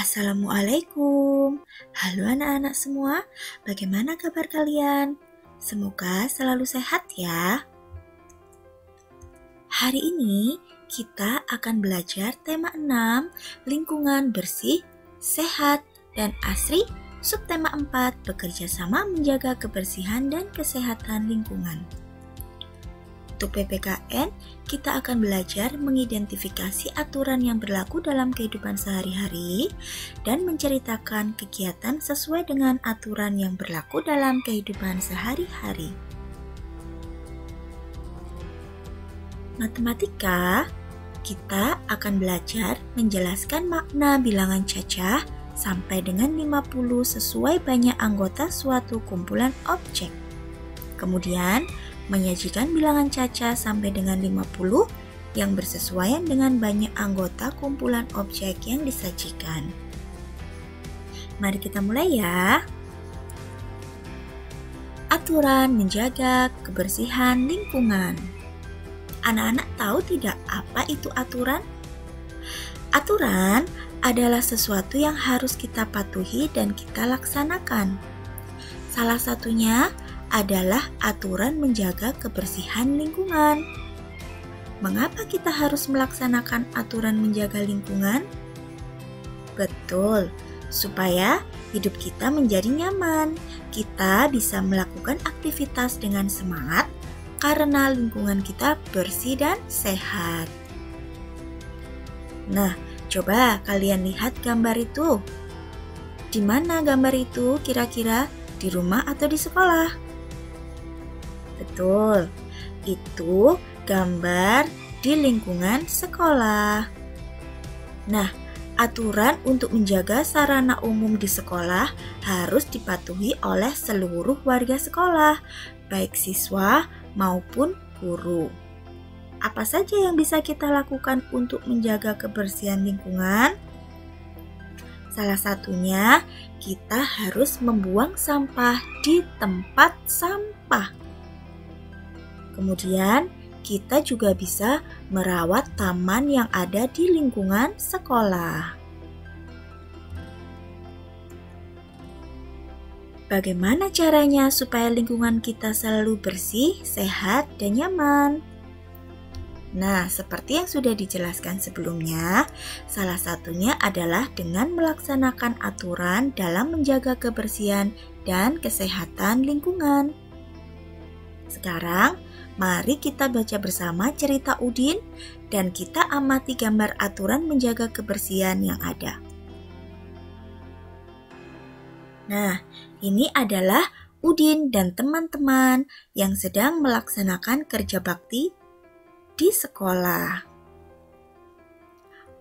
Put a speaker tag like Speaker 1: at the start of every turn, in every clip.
Speaker 1: Assalamualaikum. Halo anak-anak semua, bagaimana kabar kalian? Semoga selalu sehat ya. Hari ini kita akan belajar tema 6, lingkungan bersih, sehat, dan asri. Subtema 4, bekerja sama menjaga kebersihan dan kesehatan lingkungan. Untuk PPKN, kita akan belajar mengidentifikasi aturan yang berlaku dalam kehidupan sehari-hari dan menceritakan kegiatan sesuai dengan aturan yang berlaku dalam kehidupan sehari-hari. Matematika, kita akan belajar menjelaskan makna bilangan cacah sampai dengan 50 sesuai banyak anggota suatu kumpulan objek. Kemudian, menyajikan bilangan cacah sampai dengan 50 yang bersesuaian dengan banyak anggota kumpulan objek yang disajikan. Mari kita mulai ya. Aturan menjaga kebersihan lingkungan. Anak-anak tahu tidak apa itu aturan? Aturan adalah sesuatu yang harus kita patuhi dan kita laksanakan. Salah satunya adalah aturan menjaga kebersihan lingkungan. Mengapa kita harus melaksanakan aturan menjaga lingkungan? Betul, supaya hidup kita menjadi nyaman. Kita bisa melakukan aktivitas dengan semangat karena lingkungan kita bersih dan sehat. Nah, coba kalian lihat gambar itu. Di mana gambar itu kira-kira? Di rumah atau di sekolah? Betul, itu gambar di lingkungan sekolah. Nah, aturan untuk menjaga sarana umum di sekolah harus dipatuhi oleh seluruh warga sekolah, baik siswa maupun guru. Apa saja yang bisa kita lakukan untuk menjaga kebersihan lingkungan? Salah satunya, kita harus membuang sampah di tempat sampah. Kemudian, kita juga bisa merawat taman yang ada di lingkungan sekolah. Bagaimana caranya supaya lingkungan kita selalu bersih, sehat, dan nyaman? Nah, seperti yang sudah dijelaskan sebelumnya, salah satunya adalah dengan melaksanakan aturan dalam menjaga kebersihan dan kesehatan lingkungan. Sekarang, mari kita baca bersama cerita Udin dan kita amati gambar aturan menjaga kebersihan yang ada. Nah, ini adalah Udin dan teman-teman yang sedang melaksanakan kerja bakti di sekolah.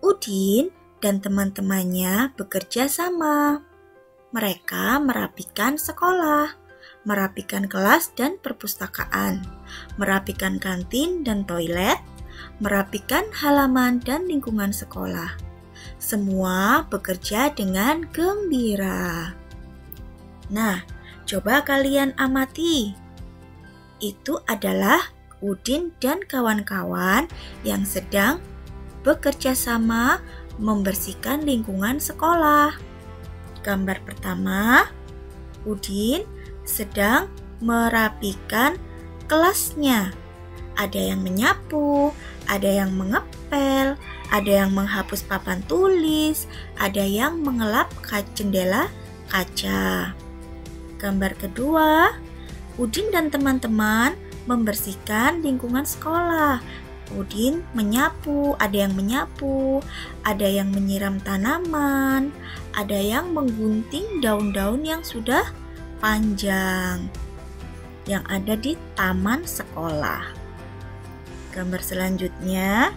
Speaker 1: Udin dan teman-temannya bekerja sama. Mereka merapikan sekolah, merapikan kelas dan perpustakaan, merapikan kantin dan toilet, merapikan halaman dan lingkungan sekolah. Semua bekerja dengan gembira. Nah, coba kalian amati. Itu adalah Udin dan kawan-kawan yang sedang bekerja sama membersihkan lingkungan sekolah. Gambar pertama, Udin sedang merapikan kelasnya. Ada yang menyapu, ada yang mengepel, ada yang menghapus papan tulis, ada yang mengelap jendela kaca. Gambar kedua, Udin dan teman-teman membersihkan lingkungan sekolah. Udin menyapu, ada yang menyapu, ada yang menyiram tanaman, ada yang menggunting daun-daun yang sudah panjang yang ada di taman sekolah. Gambar selanjutnya.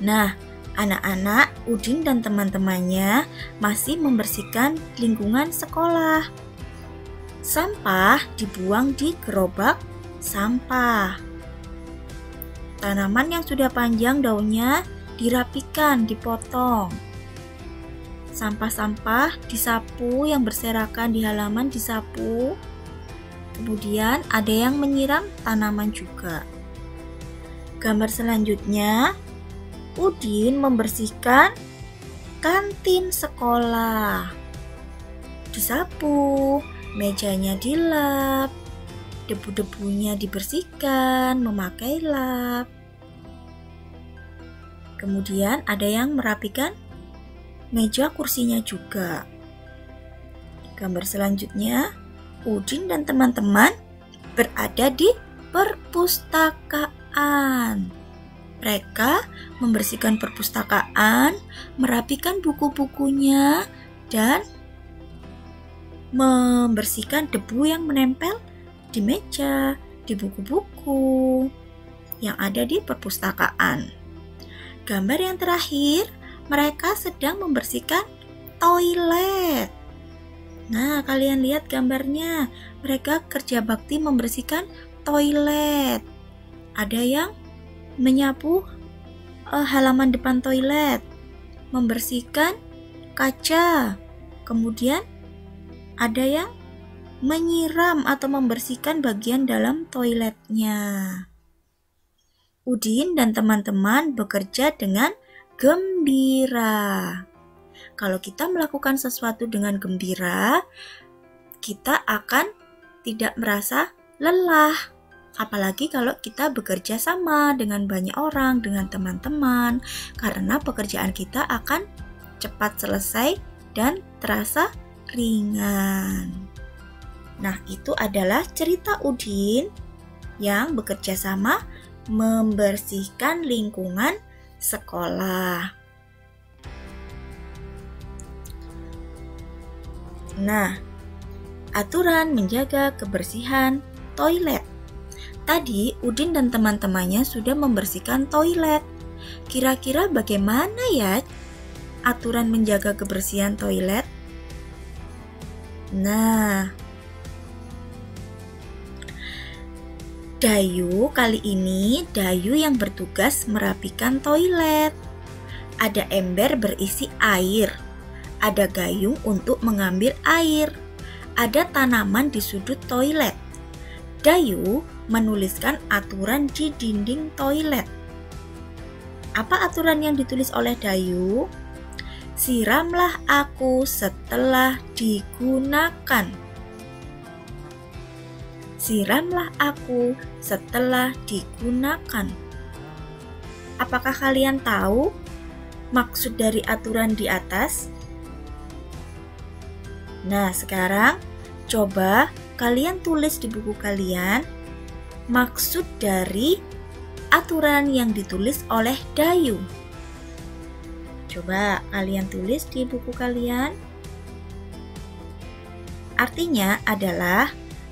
Speaker 1: Nah, anak-anak Udin dan teman-temannya masih membersihkan lingkungan sekolah. Sampah dibuang di gerobak sampah. Tanaman yang sudah panjang daunnya dirapikan, dipotong. Sampah-sampah disapu, yang berserakan di halaman disapu. Kemudian ada yang menyiram tanaman juga. Gambar selanjutnya, Udin membersihkan kantin sekolah. Disapu, mejanya dilap, debu-debunya dibersihkan memakai lap. Kemudian ada yang merapikan meja kursinya juga. Gambar selanjutnya, Udin dan teman-teman berada di perpustakaan. Mereka membersihkan perpustakaan, merapikan buku-bukunya, dan membersihkan debu yang menempel di meja, di buku-buku yang ada di perpustakaan. Gambar yang terakhir, mereka sedang membersihkan toilet. Nah, kalian lihat gambarnya, mereka kerja bakti membersihkan toilet. Ada yang menyapu halaman depan toilet, membersihkan kaca, kemudian ada yang menyiram atau membersihkan bagian dalam toiletnya. Udin dan teman-teman bekerja dengan gembira. Kalau kita melakukan sesuatu dengan gembira, kita akan tidak merasa lelah. Apalagi kalau kita bekerja sama dengan banyak orang, dengan teman-teman, karena pekerjaan kita akan cepat selesai dan terasa ringan. Nah, itu adalah cerita Udin yang bekerja sama membersihkan lingkungan sekolah. Nah, aturan menjaga kebersihan toilet. Tadi Udin dan teman-temannya sudah membersihkan toilet. Kira-kira bagaimana ya aturan menjaga kebersihan toilet? Nah, Dayu kali ini Dayu yang bertugas merapikan toilet. Ada ember berisi air, ada gayung untuk mengambil air, ada tanaman di sudut toilet. Dayu menuliskan aturan di dinding toilet. Apa aturan yang ditulis oleh Dayu? Siramlah aku setelah digunakan. Siramlah aku setelah digunakan. Apakah kalian tahu maksud dari aturan di atas? Nah, sekarang coba kalian tulis di buku kalian maksud dari aturan yang ditulis oleh Dayu. Coba kalian tulis di buku kalian. Artinya adalah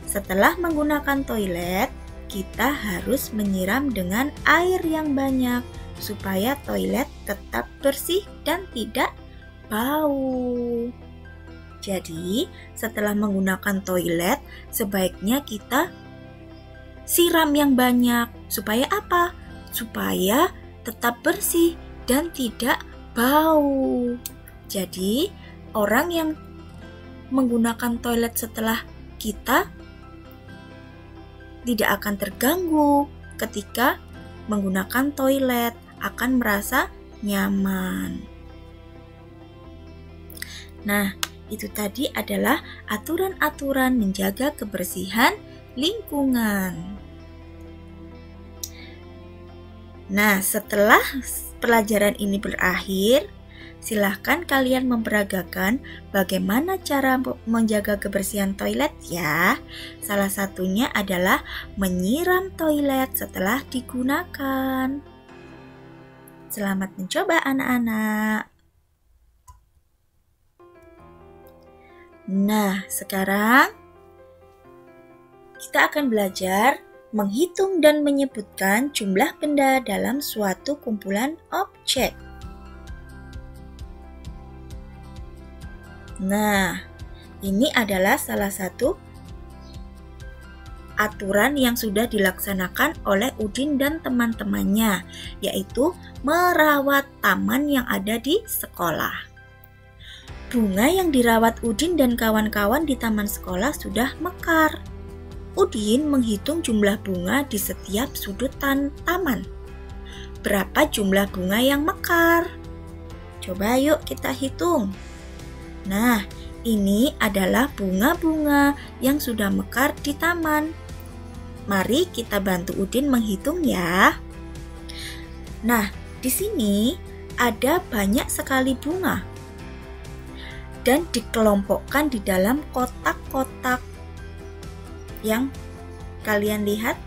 Speaker 1: setelah menggunakan toilet, kita harus menyiram dengan air yang banyak supaya toilet tetap bersih dan tidak bau. Jadi, setelah menggunakan toilet, sebaiknya kita siram yang banyak. Supaya apa? Supaya tetap bersih dan tidak bau. Jadi, orang yang menggunakan toilet setelah kita tidak akan terganggu ketika menggunakan toilet, akan merasa nyaman. Nah, itu tadi adalah aturan-aturan menjaga kebersihan lingkungan. Nah, setelah pelajaran ini berakhir, silahkan kalian memperagakan bagaimana cara menjaga kebersihan toilet ya. Salah satunya adalah menyiram toilet setelah digunakan. Selamat mencoba anak-anak. Nah, sekarang kita akan belajar menghitung dan menyebutkan jumlah benda dalam suatu kumpulan objek. Nah, ini adalah salah satu aturan yang sudah dilaksanakan oleh Udin dan teman-temannya, yaitu merawat taman yang ada di sekolah. Bunga yang dirawat Udin dan kawan-kawan di taman sekolah sudah mekar. Udin menghitung jumlah bunga di setiap sudut taman. Berapa jumlah bunga yang mekar? Coba yuk kita hitung. Nah, ini adalah bunga-bunga yang sudah mekar di taman. Mari kita bantu Udin menghitung ya. Nah, di sini ada banyak sekali bunga dan dikelompokkan di dalam kotak-kotak yang kalian lihat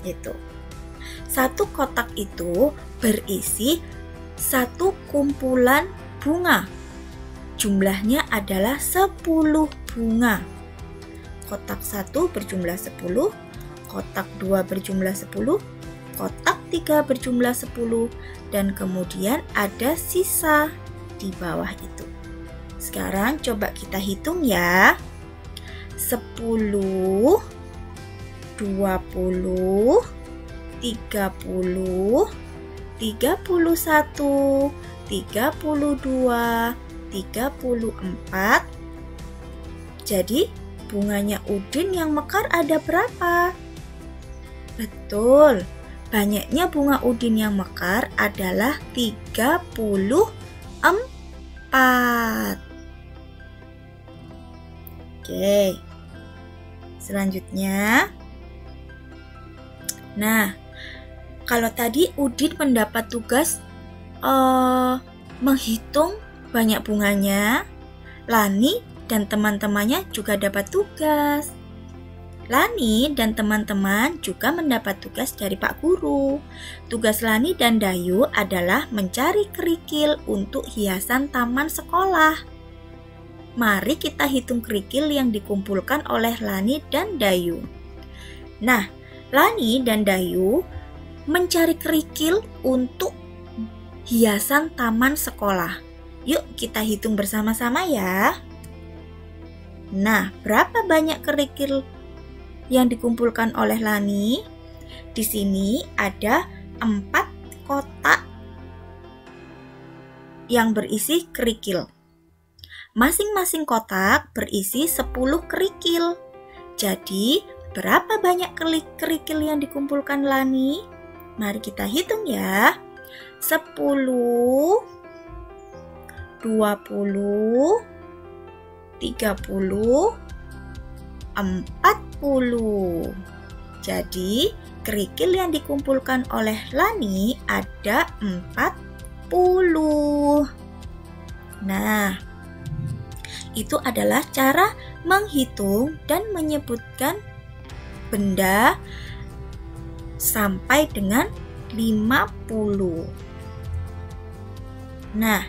Speaker 1: itu. Satu kotak itu berisi satu kumpulan bunga. Jumlahnya adalah 10 bunga. Kotak 1 berjumlah 10, kotak 2 berjumlah 10, kotak 3 berjumlah 10, dan kemudian ada sisa di bawah itu. Sekarang coba kita hitung ya. 10, 20, 30, 31, 32, 34. Jadi bunganya Udin yang mekar ada berapa? Betul, banyaknya bunga Udin yang mekar adalah 34. Oke, selanjutnya. Nah, kalau tadi Udin mendapat tugas menghitung banyak bunganya, Lani dan teman-temannya juga dapat tugas. Lani dan teman-teman juga mendapat tugas dari Pak Guru. Tugas Lani dan Dayu adalah mencari kerikil untuk hiasan taman sekolah. Mari kita hitung kerikil yang dikumpulkan oleh Lani dan Dayu. Nah, Lani dan Dayu mencari kerikil untuk hiasan taman sekolah. Yuk kita hitung bersama-sama ya. Nah, berapa banyak kerikil yang dikumpulkan oleh Lani? Di sini ada 4 kotak yang berisi kerikil. Masing-masing kotak berisi 10 kerikil. Jadi, berapa banyak kerikil yang dikumpulkan Lani? Mari kita hitung ya. 10, 20, 30, 40. Jadi, kerikil yang dikumpulkan oleh Lani ada 40. Nah, itu adalah cara menghitung dan menyebutkan benda sampai dengan 50. Nah,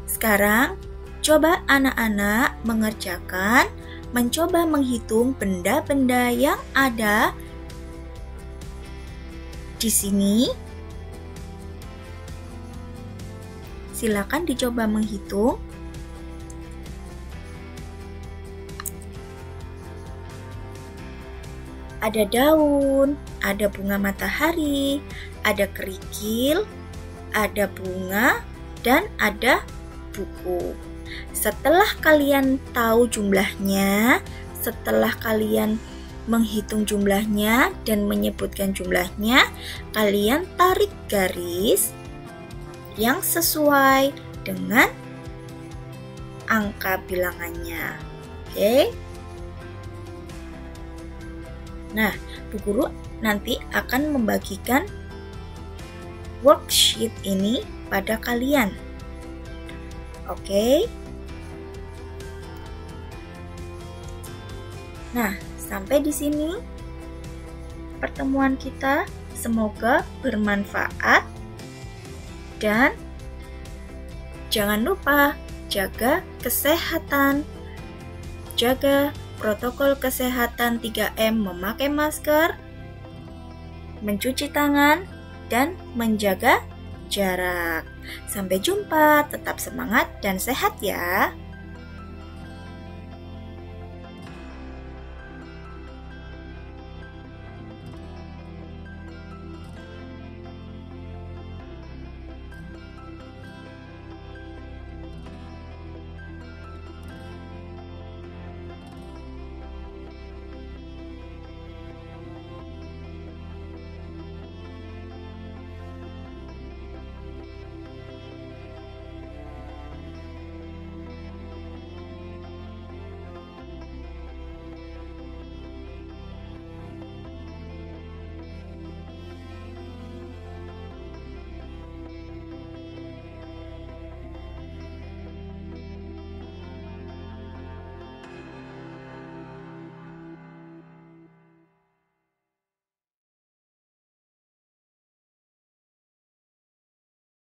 Speaker 1: sekarang coba anak-anak mencoba menghitung benda-benda yang ada di sini. Silakan dicoba menghitung. Ada daun, ada bunga matahari, ada kerikil, ada bunga, dan ada buku. Setelah kalian tahu jumlahnya, setelah kalian menghitung jumlahnya dan menyebutkan jumlahnya, kalian tarik garis yang sesuai dengan angka bilangannya. Oke? Nah, Bu Guru nanti akan membagikan worksheet ini pada kalian. Oke? Nah, sampai di sini pertemuan kita. Semoga bermanfaat dan jangan lupa jaga kesehatan. Jaga protokol kesehatan 3M, memakai masker, mencuci tangan, dan menjaga jarak. Sampai jumpa, tetap semangat dan sehat ya.